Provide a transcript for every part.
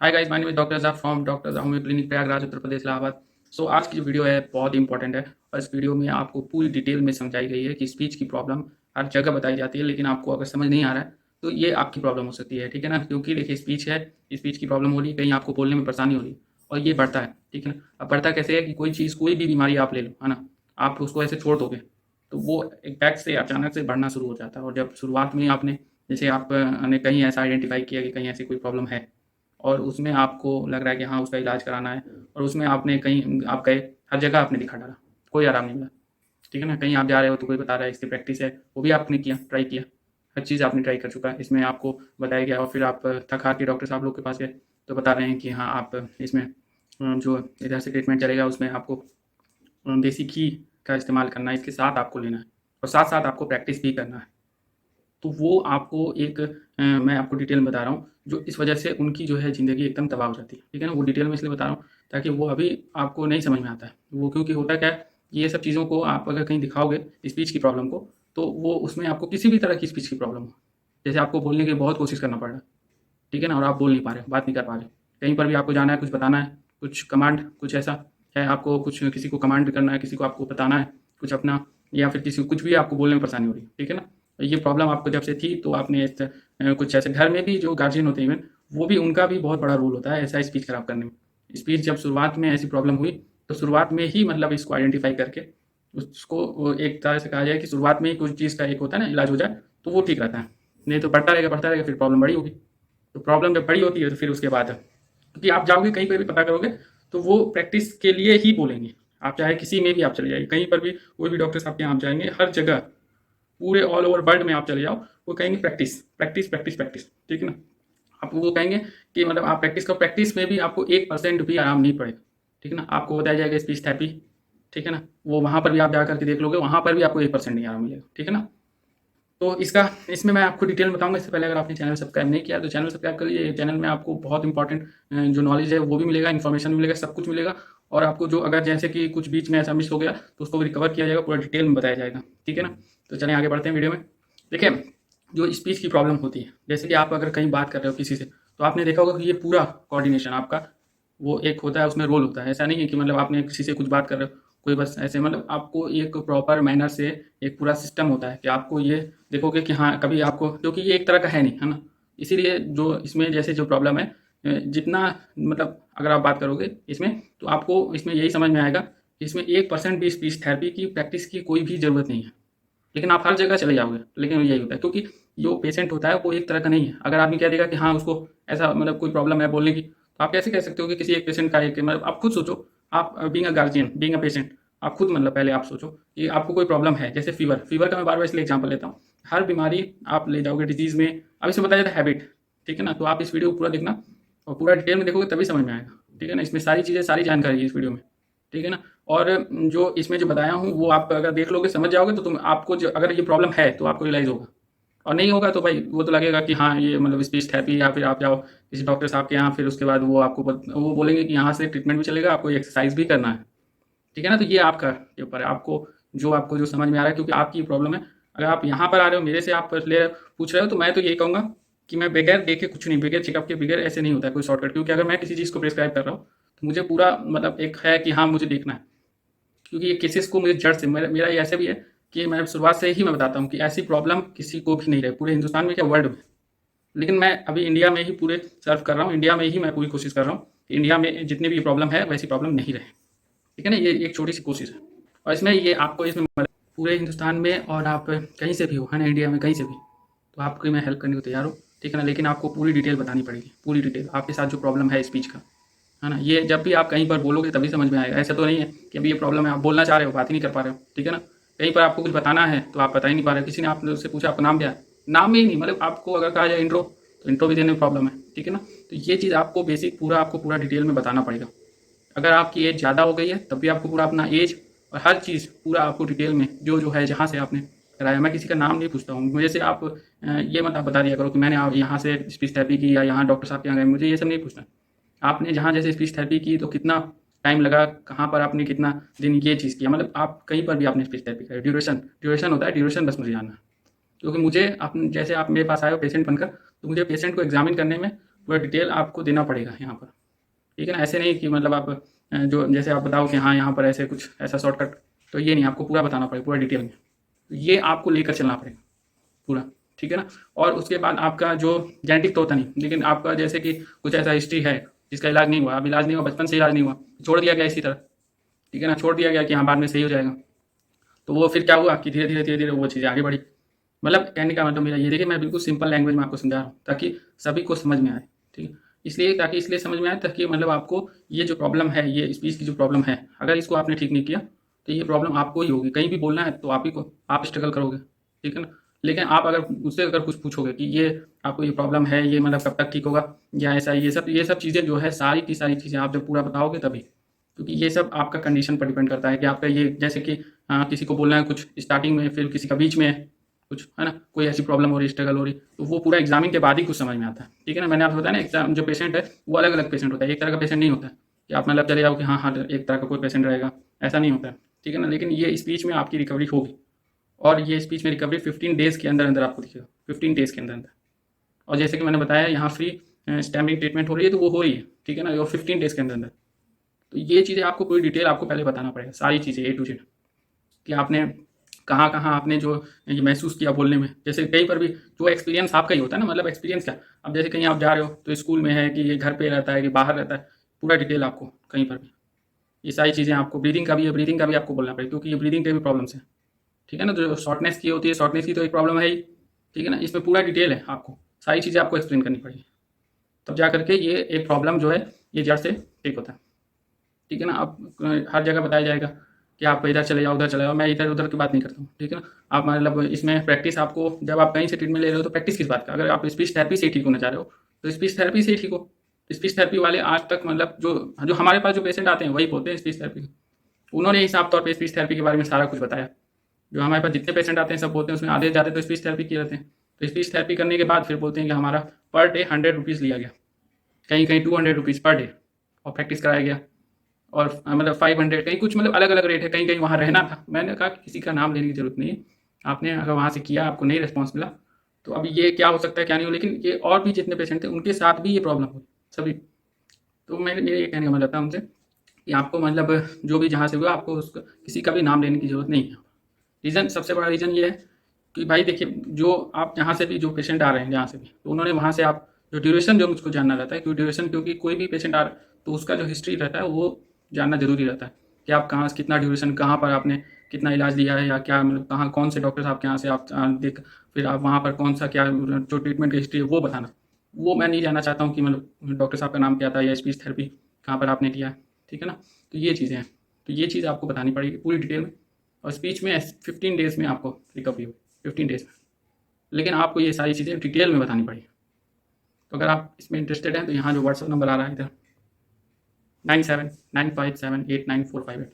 Hi guys, my name is doctor ज़ा from doctor ज़ा homeo clinic Prayagraj Uttar Pradesh Allahabad. सो आज की जो वीडियो है बहुत इंपॉर्टेंट है और इस वीडियो में आपको पूरी डिटेल में समझाई गई है कि स्पीच की प्रॉब्लम हर जगह बताई जाती है, लेकिन आपको अगर समझ नहीं आ रहा है तो ये आपकी प्रॉब्लम हो सकती है। ठीक है ना, क्योंकि देखिए स्पीच है, स्पीच की प्रॉब्लम हो रही है, कहीं आपको बोलने में परेशानी हो रही है और ये बढ़ता है। ठीक है ना, अब बढ़ता कैसे है कि कोई चीज़, कोई भी बीमारी आप ले लो, है ना, आप उसको ऐसे छोड़ दोगे तो वो एक बैक से अचानक से बढ़ना शुरू हो जाता है। और जब शुरुआत में आपने, जैसे आपने कहीं ऐसा आइडेंटिफाई किया कि कहीं ऐसी कोई प्रॉब्लम है और उसमें आपको लग रहा है कि हाँ उसका इलाज कराना है, और उसमें आपने कहीं आप गए, हर जगह आपने दिखा डाला, कोई आराम नहीं मिला। ठीक है ना, कहीं आप जा रहे हो तो कोई बता रहा है इसकी प्रैक्टिस है, वो भी आपने किया, ट्राई किया, हर चीज़ आपने ट्राई कर चुका है, इसमें आपको बताया गया और फिर आप थक हार के डॉक्टर साहब लोग के पास गए तो बता रहे हैं कि हाँ आप इसमें जो इधर से ट्रीटमेंट चलेगा उसमें आपको देसी घी का इस्तेमाल करना है, इसके साथ आपको लेना है और साथ साथ आपको प्रैक्टिस भी करना है। तो वो आपको एक मैं आपको डिटेल में बता रहा हूँ, जो इस वजह से उनकी जो है ज़िंदगी एकदम तबाह हो जाती है। ठीक है ना, वो डिटेल में इसलिए बता रहा हूँ ताकि वो अभी आपको नहीं समझ में आता है वो, क्योंकि होता क्या है, ये सब चीज़ों को आप अगर कहीं दिखाओगे स्पीच की प्रॉब्लम को, तो वो उसमें आपको किसी भी तरह की स्पीच की प्रॉब्लम हो, जैसे आपको बोलने की बहुत कोशिश करना पड़ रहा है, ठीक है ना, और आप बोल नहीं पा रहे, बात नहीं कर पा रहे, कहीं पर भी आपको जाना है, कुछ बताना है, कुछ कमांड, कुछ ऐसा है, आपको कुछ किसी को कमांड करना है, किसी को आपको बताना है कुछ अपना, या फिर किसी को कुछ भी आपको बोलने में परेशानी हो रही है। ठीक है ना, ये प्रॉब्लम आपको जब से थी तो आपने कुछ ऐसे घर में भी जो गार्जियन होते हैं इवन, वो भी, उनका भी बहुत बड़ा रोल होता है ऐसा स्पीच खराब करने में। स्पीच जब शुरुआत में ऐसी प्रॉब्लम हुई तो शुरुआत में ही मतलब इसको आइडेंटिफाई करके उसको एक तरह से कहा जाए कि शुरुआत में ही कुछ चीज़ का एक होता है ना इलाज हो जाए तो वो ठीक रहता है, नहीं तो बढ़ता रहेगा, फिर प्रॉब्लम बड़ी होगी। तो प्रॉब्लम जब बड़ी होती है तो फिर उसके बाद, क्योंकि आप जाओगे कहीं पर भी पता करोगे तो वो प्रैक्टिस के लिए ही बोलेंगे। आप चाहे किसी में भी आप चले जाइए, कहीं पर भी कोई भी डॉक्टर साहब के यहाँ आप जाएंगे, हर जगह पूरे ऑल ओवर वर्ल्ड में आप चले जाओ, वो कहेंगे प्रैक्टिस प्रैक्टिस प्रैक्टिस प्रैक्टिस। ठीक है ना, आप वो कहेंगे कि मतलब आप प्रैक्टिस करो, प्रैक्टिस में भी आपको 1% भी आराम नहीं पड़ेगा। ठीक है ना, आपको बताया जाएगा स्पीच थेरेपी, ठीक है ना, वो वहाँ पर भी आप जा करके देख लोगे, वहाँ पर भी आपको 1% नहीं आराम मिलेगा। ठीक है ना, तो इसका, इसमें मैं आपको डिटेल में बताऊंगा। इससे पहले अगर आपने चैनल सब्सक्राइब नहीं किया तो चैनल सब्सक्राइब कर लीजिए। चैनल में आपको बहुत इंपॉर्टेंट जो नॉलेज है वो भी मिलेगा, इन्फॉर्मेशन भी मिलेगा, सब कुछ मिलेगा। और आपको जो अगर जैसे कि कुछ बीच में ऐसा मिस हो गया तो उसको रिकवर किया जाएगा, पूरा डिटेल में बताया जाएगा। ठीक है ना, तो चलें आगे बढ़ते हैं वीडियो में। देखिए, जो स्पीच की प्रॉब्लम होती है, जैसे कि आप अगर कहीं बात कर रहे हो किसी से, तो आपने देखा होगा कि ये पूरा कोऑर्डिनेशन आपका वो एक होता है, उसमें रोल होता है। ऐसा नहीं है कि मतलब आपने किसी से कुछ बात कर रहे हो, कोई बस ऐसे, मतलब आपको एक प्रॉपर मैनर से एक पूरा सिस्टम होता है कि आपको ये देखोगे कि हाँ कभी आपको, क्योंकि ये एक तरह का है नहीं, है ना, इसीलिए जो इसमें जैसे जो प्रॉब्लम है, जितना मतलब अगर आप बात करोगे इसमें तो आपको इसमें यही समझ में आएगा कि इसमें 1% भी स्पीच थेरेपी की प्रैक्टिस की कोई भी ज़रूरत नहीं है, लेकिन आप हर जगह चले जाओगे। लेकिन यही होता है क्योंकि जो पेशेंट होता है वो एक तरह का नहीं है। अगर आदमी कह देगा कि हाँ उसको ऐसा मतलब कोई प्रॉब्लम है बोलने की, तो आप कैसे कह सकते हो कि किसी एक पेशेंट का एक, मतलब आप खुद सोचो, आप being a guardian, being a patient, आप खुद मतलब पहले आप सोचो कि आपको कोई प्रॉब्लम है, जैसे फीवर, फीवर का मैं बार बार इसलिए एग्जाम्पल लेता हूँ, हर बीमारी आप ले जाओगे डिजीज़ में, अब इसमें बताया जाता है हैबिट। ठीक है ना, तो आप इस वीडियो को पूरा देखना और पूरा डिटेल में देखोगे तभी समझ में आएगा। ठीक है ना, इसमें सारी चीज़ें, सारी जानकारी है इस वीडियो में। ठीक है ना, और जो इसमें जो बताया हूँ वो आप अगर देख लोगे, समझ जाओगे, तो तुम आपको जो अगर ये प्रॉब्लम है तो आपको रियलाइज़ होगा, और नहीं होगा तो भाई वो तो लगेगा कि हाँ ये मतलब स्पीच थेरेपी, या फिर आप जाओ किसी डॉक्टर साहब के यहाँ, फिर उसके बाद वो आपको वो बोलेंगे कि यहाँ से ट्रीटमेंट भी चलेगा, आपको एक्सरसाइज भी करना है। ठीक है ना, तो ये आपका के ऊपर है, आपको जो समझ में आ रहा है, क्योंकि आपकी प्रॉब्लम है। अगर आप यहाँ पर आ रहे हो मेरे से, आप पूछ रहे हो, तो मैं तो यही कहूँगा कि मैं बगैर देखे कुछ नहीं, बगैर चेकअप के बगैर ऐसे नहीं होता है कोई शॉर्टकट, क्योंकि अगर मैं किसी चीज़ को प्रिस्क्राइब कर रहा हूँ तो मुझे पूरा मतलब एक है कि हाँ मुझे देखना है, क्योंकि ये केसेस को मुझे जड़ से, मेरा ये ऐसे भी है कि मैं शुरुआत से ही मैं बताता हूँ कि ऐसी प्रॉब्लम किसी को भी नहीं रहे पूरे हिंदुस्तान में, क्या वर्ल्ड में। लेकिन मैं अभी इंडिया में ही पूरे सर्व कर रहा हूँ, इंडिया में ही मैं पूरी कोशिश कर रहा हूँ कि इंडिया में जितनी भी प्रॉब्लम है वैसी प्रॉब्लम नहीं रहे। ठीक है ना, ये एक छोटी सी कोशिश है, और इसमें ये आपको इसमें पूरे हिंदुस्तान में, और आप कहीं से भी हो, है ना, इंडिया में कहीं से भी, तो आपकी मैं हेल्प करने को तैयार हूँ। ठीक है ना, लेकिन आपको पूरी डिटेल बतानी पड़ेगी, पूरी डिटेल आपके साथ जो प्रॉब्लम है स्पीच का, है ना, ये जब भी आप कहीं पर बोलोगे तभी समझ में आएगा। ऐसा तो नहीं है कि अभी ये प्रॉब्लम है, आप बोलना चाह रहे हो, बात ही नहीं कर पा रहे हो। ठीक है ना, कहीं पर आपको कुछ बताना है तो आप बता ही नहीं पा रहे हो, किसी ने आपसे पूछा आपका नाम क्या है, नाम ही नहीं, मतलब आपको अगर कहा जाए इंट्रो, तो इंट्रो भी देने में प्रॉब्लम है। ठीक है ना, तो ये चीज़ आपको बेसिक पूरा, आपको पूरा डिटेल में बताना पड़ेगा। अगर आपकी एज ज़्यादा हो गई है तब भी आपको पूरा अपना एज और हर चीज़ पूरा आपको डिटेल में, जो जो है जहाँ से आपने कराया, मैं किसी का नाम नहीं पूछता हूँ, मुझे से आप ये मत आप बता दिया करो कि मैंने आप यहाँ से स्पीच थेरेपी की या यहाँ डॉक्टर साहब के यहाँ गए, मुझे ये सब नहीं पूछना। आपने जहाँ जैसे स्पीच थेरेपी की तो कितना टाइम लगा, कहाँ पर आपने कितना दिन ये चीज़ किया, मतलब आप कहीं पर भी आपने स्पीच थेरेपी करी, ड्यूरेशन, ड्यूरेशन होता है, ड्यूरेशन बस मुझे जानना है। क्योंकि मुझे आप जैसे आप मेरे पास आए हो पेशेंट बनकर, तो मुझे पेशेंट को एग्जामिन करने में पूरा डिटेल आपको देना पड़ेगा यहाँ पर, ठीक है ना। ऐसे नहीं कि मतलब आप जो जैसे आप बताओ कि हाँ यहाँ पर ऐसे कुछ ऐसा शॉर्टकट, तो ये नहीं, आपको पूरा बताना पड़ेगा पूरा डिटेल में। तो ये आपको लेकर चलना पड़ेगा पूरा, ठीक है ना। और उसके बाद आपका जो जेनेटिक तो होता नहीं, लेकिन आपका जैसे कि कुछ ऐसा हिस्ट्री है जिसका इलाज नहीं हुआ, अब इलाज नहीं हुआ, बचपन से इलाज नहीं हुआ, छोड़ दिया गया इसी तरह, ठीक है ना, छोड़ दिया गया कि हाँ बाद में सही हो जाएगा, तो वो फिर क्या हुआ कि धीरे धीरे धीरे धीरे वो चीज़ें आगे बढ़ी। मतलब कहने का मतलब मेरा ये देखिए, मैं बिल्कुल सिंपल लैंग्वेज में आपको समझा रहा हूँ ताकि सभी को समझ में आए, ठीक है। इसलिए समझ में आए ताकि मतलब आपको ये जो प्रॉब्लम है, ये स्पीच की जो प्रॉब्लम है, अगर इसको आपने ठीक नहीं किया तो ये प्रॉब्लम आपको ही होगी। कहीं भी बोलना है तो आप ही को, आप स्ट्रगल करोगे, ठीक है ना। लेकिन आप अगर उससे अगर कुछ पूछोगे कि ये आपको ये प्रॉब्लम है, ये मतलब कब तक ठीक होगा या ऐसा, ये सब चीज़ें जो है, सारी की सारी चीज़ें आप जब पूरा बताओगे तभी, क्योंकि ये सब आपका कंडीशन पर डिपेंड करता है कि आपका ये जैसे कि किसी को बोलना है कुछ स्टार्टिंग में, फिर किसी का बीच में है कुछ, है ना, कोई ऐसी प्रॉब्लम हो रही, स्ट्रगल हो रही, तो वो पूरा एग्जामिन के बाद ही कुछ समझ में आता है, ठीक है ना। मैंने आपको बताया ना, एग्जाम जो पेशेंट है वो अलग अलग पेशेंट होता है, एक तरह का पेशेंट नहीं होता है कि आप मतलब चले जाओ कि हाँ हाँ एक तरह का कोई पेशेंट रहेगा, ऐसा नहीं होता है, ठीक है ना। लेकिन ये स्पीच में आपकी रिकवरी होगी, और ये स्पीच में रिकवरी 15 डेज़ के अंदर अंदर आपको दिखेगा, 15 डेज़ के अंदर अंदर। और जैसे कि मैंने बताया यहाँ फ्री स्टैम्पिंग ट्रीटमेंट हो रही है, तो वो हो रही है, ठीक है ना, और 15 डेज़ के अंदर अंदर। तो ये चीज़ें आपको पूरी डिटेल आपको पहले बताना पड़ेगा, सारी चीज़ें A to Z, कि आपने कहाँ कहाँ आपने जो ये महसूस किया बोलने में। जैसे कहीं पर भी जो एक्सपीरियंस आपका ही होता है ना, मतलब एक्सपीरियंस क्या, अब जैसे कहीं आप जा रहे हो तो स्कूल में है कि ये घर पे रहता है कि बाहर रहता है, पूरा डिटेल आपको कहीं पर भी, ये सारी चीज़ें आपको, ब्रीदिंग का भी है, ब्रीदिंग का भी आपको बोलना पड़ेगा, क्योंकि ये ब्रीदिंग के भी प्रॉब्लम्स है, ठीक है ना। तो जो शॉर्टनेस की होती है, शॉर्टनेस की तो एक प्रॉब्लम है ही, ठीक है ना। इसमें पूरा डिटेल है, आपको सारी चीज़ें आपको एक्सप्लेन करनी पड़ेगी, तब जा करके ये एक प्रॉब्लम जो है ये जड़ से ठीक होता है, ठीक है ना। आप हर जगह बताया जाएगा कि आप इधर चले जाओ उधर चले जाओ, मैं इधर उधर की बात नहीं करता हूँ, ठीक है ना। आप मतलब इसमें प्रैक्टिस आपको, जब आप कहीं से ट्रीटमेंट ले रहे हो तो प्रैक्टिस किस बात का, अगर आप स्पीच थेरेपी से ही ठीक होना चाह रहे हो तो स्पीच थेरेपी से ही ठीक हो। स्पीच थेरेपी वाले आज तक मतलब जो जो हमारे पास जो पेशेंट आते हैं वही बोलते हैं स्पीच थेरेपी, उन्होंने ही साफ तौर पर स्पीच थेरेपी के बारे में सारा कुछ बताया। जो हमारे पास जितने पेशेंट आते हैं सब बोलते हैं, उसमें आधे ज़्यादा तो स्पीच थेरेपी किए रहते हैं। तो स्पीच थेरेपी करने के बाद फिर बोलते हैं कि हमारा पर डे 100 रुपीज़ लिया गया, कहीं कहीं 200 रुपीज़ पर डे, और प्रैक्टिस कराया गया, और मतलब 500, कहीं कुछ, मतलब अलग अलग रेट है, कहीं कहीं वहाँ रहना था। मैंने कहा कि किसी का नाम लेने की जरूरत नहीं है, आपने अगर वहाँ से किया आपको नहीं रिस्पॉन्स मिला तो अभी ये क्या हो सकता है क्या नहीं हो। लेकिन ये और भी जितने पेशेंट थे उनके साथ भी ये प्रॉब्लम हुई सभी। तो मेरे ये कहने का मतलब था उनसे कि आपको मतलब जो भी जहाँ से हुआ आपको उसका किसी का भी नाम लेने की जरूरत नहीं है। रीज़न, सबसे बड़ा रीज़न ये है कि भाई देखिए, जो आप जहाँ से भी जो पेशेंट आ रहे हैं जहाँ से भी, तो उन्होंने वहाँ से आप जो ड्यूरेशन जो मुझको जानना रहता है, क्योंकि ड्यूरेशन, क्योंकि कोई भी पेशेंट आ रहा है तो उसका जो हिस्ट्री रहता है वो जानना जरूरी रहता है कि आप कहाँ से कितना ड्यूरेशन, कहाँ पर आपने कितना इलाज लिया है, या क्या मतलब कहाँ कौन से डॉक्टर साहब के यहाँ से आप देख, फिर आप वहाँ पर कौन सा क्या जो ट्रीटमेंट की हिस्ट्री है वो बताना। वो मैं नहीं जानना चाहता हूँ कि मतलब डॉक्टर साहब का नाम क्या था या स्पीच थेरेपी कहाँ पर आपने किया है, ठीक है ना। तो ये चीज़ें हैं, तो ये चीज़ आपको बतानी पड़ेगी पूरी डिटेल में। और स्पीच में 15 डेज़ में आपको रिकवरी हो, 15 डेज़ में, लेकिन आपको ये सारी चीज़ें डिटेल में बतानी पड़ेगी। तो अगर आप इसमें इंटरेस्टेड हैं तो यहाँ जो व्हाट्सअप नंबर आ रहा है इधर 9795789458,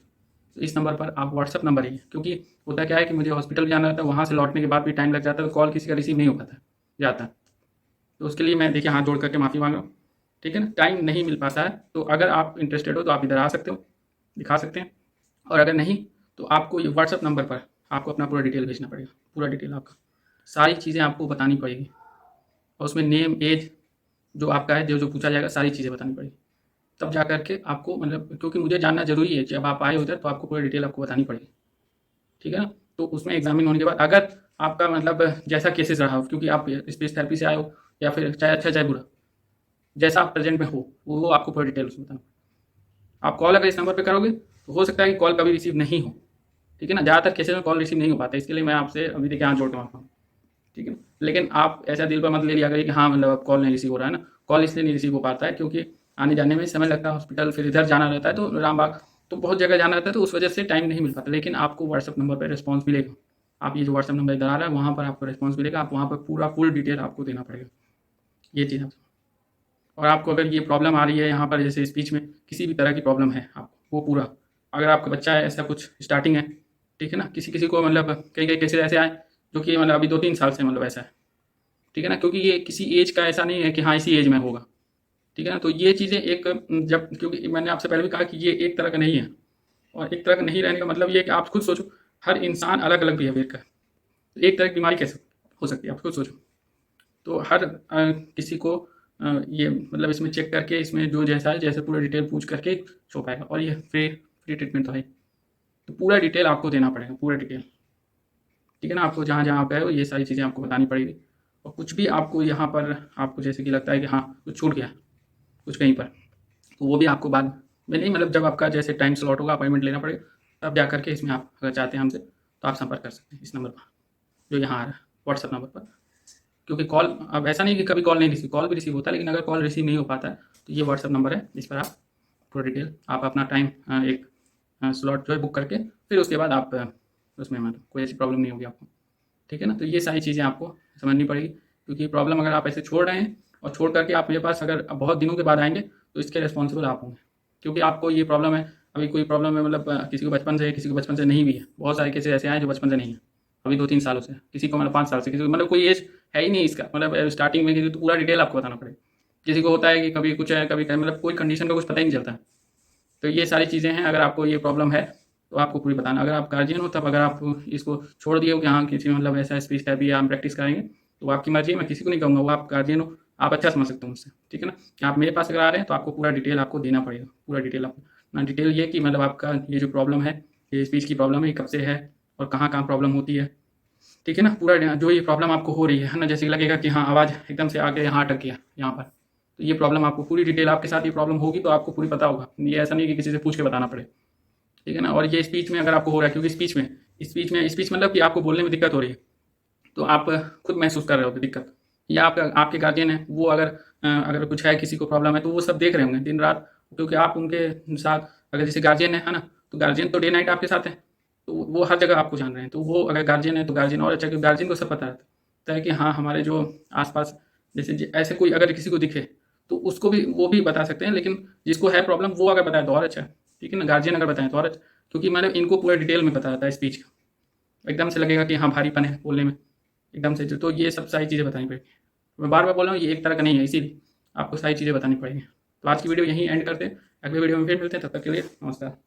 तो इस नंबर पर आप व्हाट्सअप नंबर ही है, क्योंकि होता क्या है कि मुझे हॉस्पिटल जाना रहता है, वहाँ से लौटने के बाद भी टाइम लग जाता है, तो कॉल किसी का रिसीव नहीं हो पाता जाता। तो उसके लिए मैं देखिए हाथ जोड़ करके माफ़ी मांग रहा हूँ, ठीक है ना। टाइम नहीं मिल पाता है, तो अगर आप इंटरेस्टेड हो तो आप इधर आ सकते हो, दिखा सकते हैं। और अगर नहीं तो आपको ये व्हाट्सअप नंबर पर आपको अपना पूरा डिटेल भेजना पड़ेगा, पूरा डिटेल आपका, सारी चीज़ें आपको बतानी पड़ेगी, और उसमें नेम एज जो आपका है, जो जो पूछा जाएगा सारी चीज़ें बतानी पड़ेगी, तब जा करके आपको मतलब, क्योंकि मुझे जानना जरूरी है, जब आप आए उधर तो आपको पूरी डिटेल आपको बतानी पड़ेगी, ठीक है ना। तो उसमें एग्जामिन होने के बाद अगर आपका मतलब जैसा केसेस रहा हो, क्योंकि आप स्पीच थेरेपी से आए हो या फिर चाहे अच्छा चाहे बुरा, जैसा आप प्रेजेंट में हो वो आपको पूरी डिटेल उसमें बताना। आप कॉल अगर इस नंबर पर करोगे तो हो सकता है कि कॉल कभी रिसीव नहीं हो, ठीक है ना। ज़्यादातर केसेस में कॉल रिसीव नहीं हो पाता, इसके लिए मैं आपसे अभी देखिए हाथ जोड़ के मांगता हूँ, ठीक है। लेकिन आप ऐसा दिल पर मत ले लिया करिए कि हाँ मतलब अब कॉल नहीं रिसीव हो रहा है ना। कॉल इसलिए नहीं रिसीव हो पाता है क्योंकि आने जाने में समय लगता है हॉस्पिटल, फिर इधर जाना रहता है तो रामबाग, तो बहुत जगह जाना रहता है, तो उस वजह से टाइम नहीं मिल पाता। लेकिन आपको व्हाट्सअप नंबर पर रिस्पॉन्स मिलेगा, आप ये जो व्हाट्सअप नंबर इधर आ रहा है वहाँ पर आपको रिस्पॉन्स मिलेगा, आप वहाँ पर पूरा फुल डिटेल आपको देना पड़ेगा, ये चीज़। और आपको अगर ये प्रॉब्लम आ रही है यहाँ पर, जैसे स्पीच में किसी भी तरह की प्रॉब्लम है आपको, वो पूरा, अगर आपका बच्चा है ऐसा कुछ स्टार्टिंग है, ठीक है ना, किसी किसी को मतलब कई कई केसेस ऐसे आए जो कि मतलब अभी 2-3 साल से मतलब ऐसा है, ठीक है ना, क्योंकि ये किसी एज का ऐसा नहीं है कि हाँ इसी एज में होगा, ठीक है ना। तो ये चीज़ें एक, जब, क्योंकि मैंने आपसे पहले भी कहा कि ये एक तरह का नहीं है, और एक तरह का नहीं रहने का मतलब ये है कि आप खुद सोचो, हर इंसान अलग अलग बिहेवियर का है, तो एक तरह की बीमारी कैसे हो सकती है, आप खुद सोचो। तो हर किसी को ये मतलब इसमें चेक करके इसमें जो जैसा है जैसे पूरा डिटेल पूछ करके शो पाएगा। और ये फ्री ट्रीटमेंट तो है, तो पूरा डिटेल आपको देना पड़ेगा, पूरा डिटेल, ठीक है ना। आपको जहाँ जहाँ पे है ये सारी चीज़ें आपको बतानी पड़ेगी। और कुछ भी आपको यहाँ पर आपको जैसे कि लगता है कि हाँ कुछ छूट गया कुछ कहीं पर, तो वो भी आपको बाद में नहीं, मतलब जब आपका जैसे टाइम स्लॉट होगा अपॉइंटमेंट लेना पड़ेगा, तब जा करके इसमें आप अगर चाहते हैं हमसे तो आप संपर्क कर सकते हैं इस नंबर पर जो यहाँ आ रहा है व्हाट्सअप नंबर पर। क्योंकि कॉल, अब ऐसा नहीं कि कभी कॉल नहीं रिसीव, कॉल भी रिसीव होता है, लेकिन अगर कॉल रिसीव नहीं हो पाता है तो ये व्हाट्सअप नंबर है, इस पर आप पूरा डिटेल आप अपना टाइम एक स्लॉट जो है बुक करके फिर उसके बाद आप उसमें मतलब कोई ऐसी प्रॉब्लम नहीं होगी आपको, ठीक है ना। तो ये सारी चीज़ें आपको समझनी पड़ेगी, क्योंकि प्रॉब्लम अगर आप ऐसे छोड़ रहे हैं और छोड़ करके आप मेरे पास अगर बहुत दिनों के बाद आएंगे तो इसके रिस्पॉन्सिबल आप होंगे, क्योंकि आपको ये प्रॉब्लम है। अभी कोई प्रॉब्लम है मतलब किसी को बचपन से है, किसी को बचपन से नहीं भी है, बहुत सारे केसेस ऐसे आए जो बचपन से नहीं है, अभी 2-3 सालों से, किसी को मतलब 5 साल से, किसी को मतलब कोई एज है ही नहीं इसका, मतलब स्टार्टिंग में किसी तो पूरा डिटेल आपको बताना पड़ेगा। किसी को होता है कि कभी कुछ है कभी मतलब कोई कंडीशन का कुछ पता ही नहीं चलता। तो ये सारी चीज़ें हैं, अगर आपको ये प्रॉब्लम है तो आपको पूरी बताना। अगर आप गार्जियन हो तब अगर आप इसको छोड़ दिए हो कि हाँ किसी मतलब ऐसा स्पीच का भी हम प्रैक्टिस कराएंगे, तो आपकी मर्जी है, मैं किसी को नहीं कहूँगा, वो आप गार्जियन हो, आप अच्छा समझ सकते हो मुझसे, ठीक है ना। कि आप मेरे पास अगर आ रहे हैं तो आपको पूरा डिटेल आपको देना पड़ेगा, पूरा डिटेल आपको ना, डिटेल ये कि मतलब आपका ये जो प्रॉब्लम है, ये स्पीच की प्रॉब्लम है, ये कब से है और कहाँ कहाँ प्रॉब्लम होती है, ठीक है ना। पूरा जो ये प्रॉब्लम आपको हो रही है ना, जैसे लगेगा कि हाँ आवाज़ एकदम से आके यहाँ अटक गया यहाँ पर, तो ये प्रॉब्लम आपको पूरी डिटेल आपके साथ ये प्रॉब्लम होगी तो आपको पूरी पता होगा, ये ऐसा नहीं कि किसी से पूछ के बताना पड़े, ठीक है ना। और ये स्पीच में अगर आपको हो रहा है, क्योंकि स्पीच मतलब कि आपको बोलने में दिक्कत हो रही है, तो आप खुद महसूस कर रहे होगे दिक्कत, या आप आपके गार्जियन हैं वो अगर कुछ है किसी को प्रॉब्लम है तो वो सब देख रहे होंगे दिन रात, क्योंकि आप उनके साथ अगर जैसे गार्जियन है ना, तो गार्जियन तो डे नाइट आपके साथ है, तो वो हर जगह आपको जान रहे हैं, तो वो अगर गार्जियन है तो गार्जियन और अच्छा, क्योंकि गार्जियन को सब पता रहता है कि हाँ हमारे जो आसपास जैसे ऐसे कोई अगर किसी को दिखे तो उसको भी वो भी बता सकते हैं, लेकिन जिसको है प्रॉब्लम वो अगर बताए तो और अच्छा है, ठीक है ना। गार्जियन अगर बताएं तो और अच्छा, क्योंकि मतलब इनको पूरा डिटेल में पता रहता है स्पीच का, एकदम से लगेगा कि हाँ भारीपन है बोलने में एकदम से, तो ये सब सारी चीज़ें बतानी पड़ेगी। मैं बार बार बोल रहा हूँ ये एक तरह का नहीं है, इसीलिए आपको सारी चीज़ें बतानी पड़ेंगी। तो आज की वीडियो यहीं एंड करते हैं, अगले वीडियो में फिर मिलते हैं, तब तक के लिए नमस्कार।